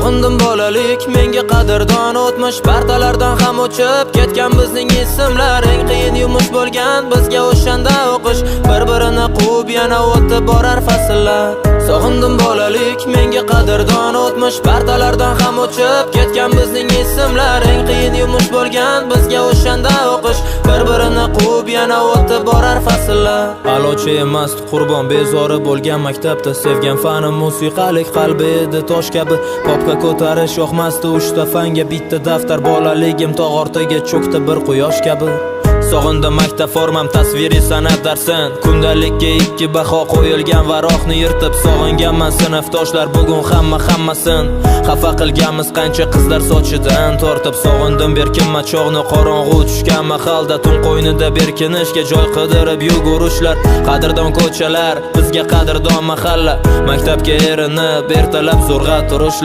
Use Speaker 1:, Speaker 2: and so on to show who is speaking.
Speaker 1: Sog'indim bolalik, menga qadrdon o'tmish partalardan ham o'chib ketgan bizning ismlar. Eng qiyin yumush bo'lgan bizga o'shanda o'qish, bir-birini quvib yana o'tib borar fasllar. Sog'indim bolalik, menga qadrdon o'tmish partalardan ham o'chib ketgan bizning ismlar. Eng qiyin yumush bo'lgan bizga o'shanda o'qish, bir-birini quvib yana o'tib borar fasllar. Alochi emas qurbon bezori bo'lgan maktabda, sevgan fanim musiqalik, qalbi edi tosh kabi. Popka ko'tarish yoqmasdi uchta fanga, bitta daftar bolaligim tog' ortiga cho'kdi bir quyosh kabi. Sog'indim maktab formam, tasviriy san'at darsin. Kundalikka 2 baho qo'yilgan varoqni yirtib sog'inganman sinfdoshlar bugun hammasin. Xafa qilganmiz qancha qizlar sochidan tortib. Sog'indim berkinma chog'ni, qorong'u tushgan mahalda tun qo'ynida berkinishga joy qidirib yugurishlar. Qadrdon ko'chalar, bizga qadrdon mahalla. Maktabga erinib ertalab zo'rg'a turishlar.